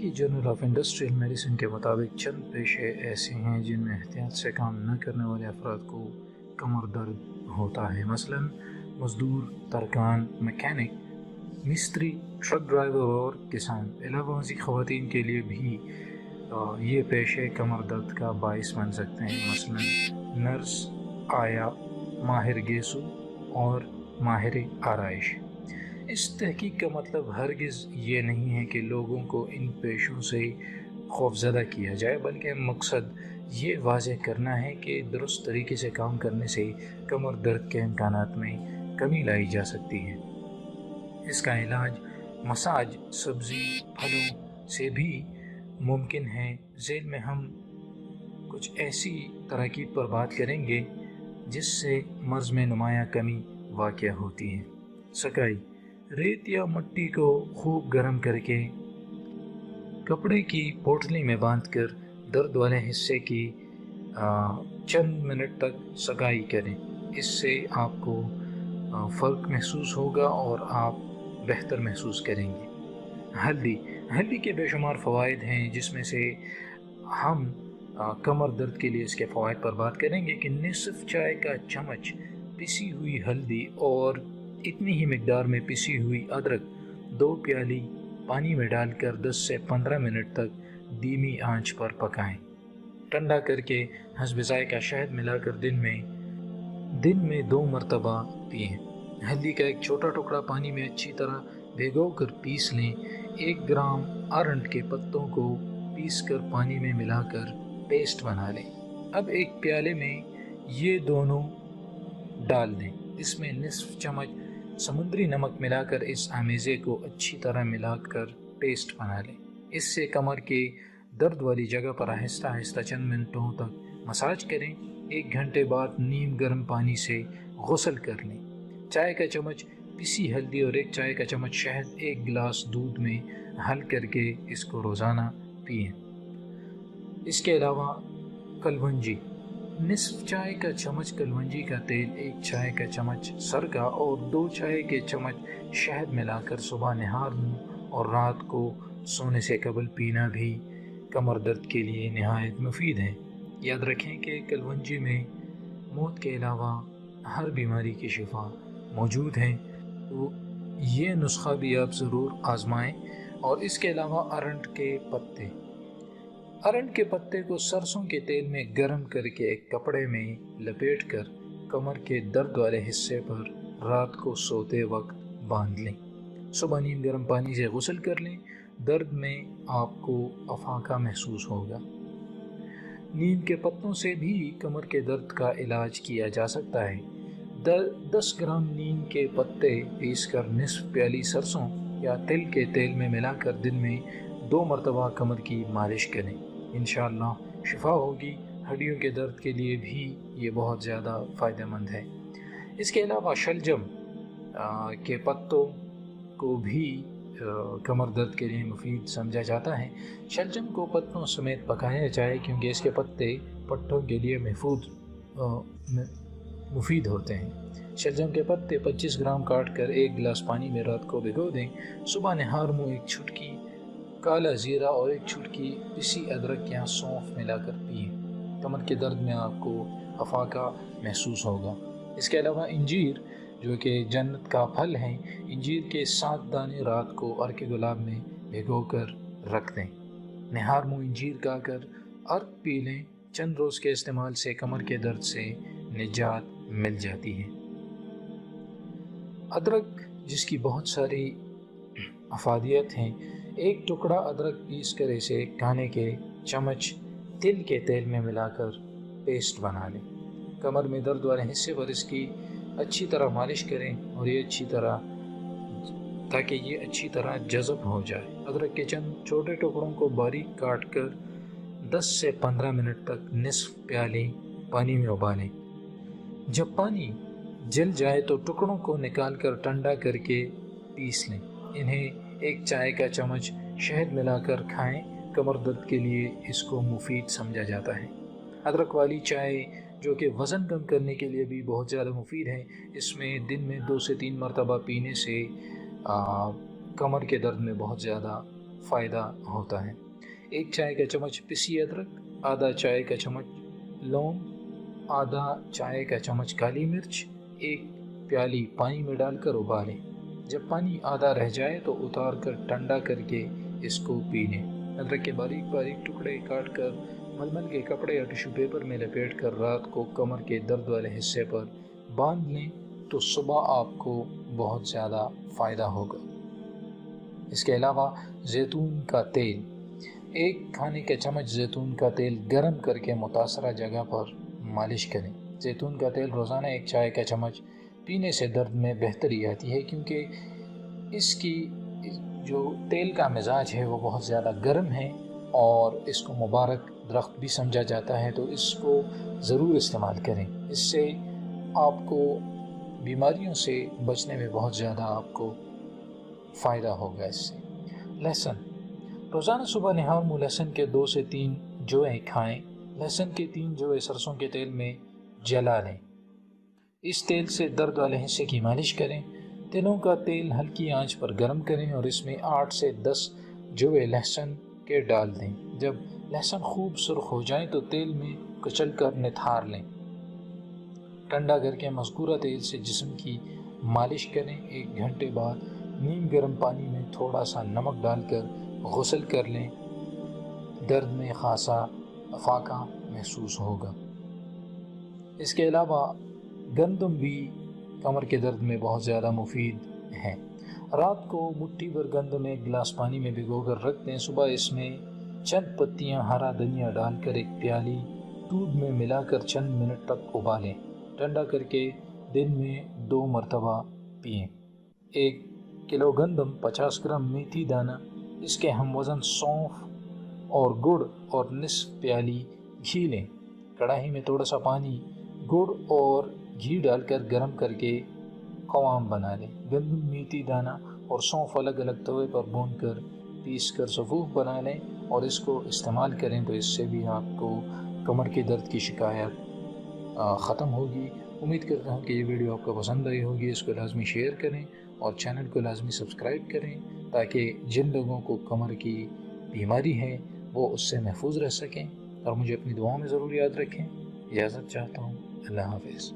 अमेरिकी journal of industrial medicine के मुताबिक चंद पेशे ऐसे हैं जिनमें एहतियात से काम न करने वाले अफराद को कमर दर्द होता है। मसलन मजदूर, तरकान, मैकेनिक, मिस्त्री, ट्रक ड्राइवर और किसान। अलावा मज़ीद ख़वातीन के लिए भी ये पेशे कमर दर्द का बाइस बन सकते हैं। मसलन नर्स, आया, माहिर गेसु और माहिर आराइश। इस तहकीक का मतलब हरगिज़ ये नहीं है कि लोगों को इन पेशों से खौफज़दा किया जाए, बल्कि मकसद ये वाज़ेह करना है कि दुरुस्त तरीके से काम करने से कमर दर्द के इम्कानात में कमी लाई जा सकती है। इसका इलाज मसाज, सब्ज़ी, फलों से भी मुमकिन है। ज़ेल में हम कुछ ऐसी तरकीब पर बात करेंगे जिससे मर्ज़ में नुमाया कमी वाक़या होती है। सकाई: रेत या मिट्टी को खूब गर्म करके कपड़े की पोटली में बांधकर दर्द वाले हिस्से की चंद मिनट तक सकाई करें। इससे आपको फ़र्क महसूस होगा और आप बेहतर महसूस करेंगे। हल्दी के बेशुमार फ़वाइद हैं, जिसमें से हम कमर दर्द के लिए इसके फ़वाइद पर बात करेंगे कि निसफ चाय का चम्मच पिसी हुई हल्दी और इतनी ही मिकदार में पिसी हुई अदरक 2 प्याली पानी में डालकर 10 से 15 मिनट तक धीमी आंच पर पकाएं। ठंडा करके हस्ब ज़ायक़ा शहद मिलाकर दिन में 2 मरतबा पिएं। हल्दी का एक छोटा टुकड़ा पानी में अच्छी तरह भिगोकर पीस लें। 1 ग्राम अरंड के पत्तों को पीसकर पानी में मिलाकर पेस्ट बना लें। अब एक प्याले में ये दोनों डाल दें। इसमें निसफ चम्मच समुद्री नमक मिलाकर इस आमेज़े को अच्छी तरह मिलाकर पेस्ट बना लें। इससे कमर के दर्द वाली जगह पर आहिस्ता आहिस्ता चंद मिनटों तक मसाज करें। 1 घंटे बाद नीम गर्म पानी से गुस्ल कर लें। चाय का चम्मच पिसी हल्दी और 1 चाय का चम्मच शहद 1 गिलास दूध में हल करके इसको रोज़ाना पिएं। इसके अलावा कलवंजी: निसफ चाय का चम्मच कलवंजी का तेल, 1 चाय का चम्मच सरका और 2 चाय के चम्मच शहद मिलाकर सुबह निहार मुँह और रात को सोने से कबल पीना भी कमर दर्द के लिए नहायत मुफीद है। याद रखें कि कलवंजी में मौत के अलावा हर बीमारी की शिफा मौजूद है, तो ये नुस्खा भी आप ज़रूर आजमाएं। और इसके अलावा अरंड के पत्ते को सरसों के तेल में गर्म करके एक कपड़े में लपेटकर कमर के दर्द वाले हिस्से पर रात को सोते वक्त बांध लें। सुबह नीम गर्म पानी से गुस्ल कर लें। दर्द में आपको अफाका महसूस होगा। नीम के पत्तों से भी कमर के दर्द का इलाज किया जा सकता है। 10 ग्राम नीम के पत्ते पीसकर निसफ प्याली सरसों या तिल के तेल में मिलाकर दिन में 2 मरतबा कमर की मालिश करें। इंशाअल्लाह शिफा होगी। हड्डियों के दर्द के लिए भी ये बहुत ज़्यादा फ़ायदेमंद है। इसके अलावा शलजम के पत्तों को भी कमर दर्द के लिए मुफीद समझा जाता है। शलजम को पत्तों समेत पकाया जाए क्योंकि इसके पत्ते पट्टों के लिए मुफीद होते हैं। शलजम के पत्ते 25 ग्राम काट कर 1 गिलास पानी में रात को भिगो दें। सुबह निहार मुँह 1 चुटकी काला ज़ीरा और 1 चुटकी पिसी अदरक या सौंफ मिलाकर पिएं। कमर के दर्द में आपको अफाका महसूस होगा। इसके अलावा इंजीर, जो कि जन्नत का फल है, इंजीर के 7 दाने रात को अर्क गुलाब में भिगोकर रख दें। निहार मुँह इंजीर खाकर अर्क पी लें। चंद रोज़ के इस्तेमाल से कमर के दर्द से निजात मिल जाती है। अदरक, जिसकी बहुत सारी अफादियत हैं, 1 टुकड़ा अदरक पीस कर इसे खाने के चम्मच तिल के तेल में मिलाकर पेस्ट बना लें। कमर में दर्द वाले हिस्से पर इसकी अच्छी तरह मालिश करें और ताकि ये अच्छी तरह जज़ब हो जाए। अदरक के चंद छोटे टुकड़ों को बारीक काट कर 10 से 15 मिनट तक निसफ प्याली पानी में उबालें। जब पानी जल जाए तो टुकड़ों को निकालकर ठंडा करके पीस लें। इन्हें 1 चाय का चम्मच शहद मिलाकर खाएं। कमर दर्द के लिए इसको मुफीद समझा जाता है। अदरक वाली चाय, जो कि वज़न कम करने के लिए भी बहुत ज़्यादा मुफीद है, इसमें दिन में 2 से 3 मरतबा पीने से कमर के दर्द में बहुत ज़्यादा फ़ायदा होता है। 1 चाय का चम्मच पिसी अदरक, आधा चाय का चम्मच लौंग, आधा चाय का चम्मच काली मिर्च, 1 प्याली पानी में डालकर उबालें। जब पानी आधा रह जाए तो उतार कर ठंडा करके इसको पी लें। अदरक के बारीक बारीक टुकड़े काट कर मलमल के कपड़े या टिश्यू पेपर में लपेट कर रात को कमर के दर्द वाले हिस्से पर बांध लें तो सुबह आपको बहुत ज़्यादा फ़ायदा होगा। इसके अलावा जैतून का तेल, 1 खाने का चम्मच जैतून का तेल गर्म करके मुतासरा जगह पर मालिश करें। जैतून का तेल रोज़ाना 1 चाय का चम्मच पीने से दर्द में बेहतरी आती है, क्योंकि इसकी जो तेल का मिजाज है वो बहुत ज़्यादा गर्म है और इसको मुबारक दरख्त भी समझा जाता है, तो इसको ज़रूर इस्तेमाल करें। इससे आपको बीमारियों से बचने में बहुत ज़्यादा आपको फ़ायदा होगा। इससे लहसुन, रोज़ाना सुबह निहार मुँह लहसुन के 2 से 3 जोए खाएं। लहसुन के 3 जोए सरसों के तेल में जला लें। इस तेल से दर्द वाले हिस्से की मालिश करें। तिलों का तेल हल्की आंच पर गर्म करें और इसमें 8 से 10 जोए लहसुन के डाल दें। जब लहसुन खूब सुर्ख हो जाए तो तेल में कुचल कर निथार लें। ठंडा करके मज़कूरा तेल से जिस्म की मालिश करें। 1 घंटे बाद नीम गर्म पानी में थोड़ा सा नमक डालकर गुस्ल कर लें। दर्द में खासा अफाका महसूस होगा। इसके अलावा गंदम भी कमर के दर्द में बहुत ज़्यादा मुफीद है। रात को मुट्ठी भर गंदम 1 गिलास पानी में भिगोकर रख दें। सुबह इसमें चंद पत्तियां हरा धनिया डालकर 1 प्याली दूध में मिलाकर चंद मिनट तक उबालें। ठंडा करके दिन में 2 मरतबा पिएं। 1 किलो गंदम, 50 ग्राम मेथी दाना, इसके हम वज़न सौंफ और गुड़ और निस्फ प्याली घी लें। कढ़ाई में थोड़ा सा पानी, गुड़ और घी डालकर गर्म करके क़वाम बना लें। गंदम, मेथी दाना और सौंफ अलग अलग तवे पर भूनकर पीस कर सफ़ूफ बना लें और इसको इस्तेमाल करें तो इससे भी आपको कमर के दर्द की शिकायत ख़त्म होगी। उम्मीद करता हूँ कि ये वीडियो आपको पसंद आई होगी। इसको लाजमी शेयर करें और चैनल को लाजमी सब्सक्राइब करें, ताकि जिन लोगों को कमर की बीमारी है वो उससे महफूज रह सकें। और मुझे अपनी दुआओं में ज़रूर याद रखें। इजाज़त चाहता हूँ। अल्लाह हाफ़िज़।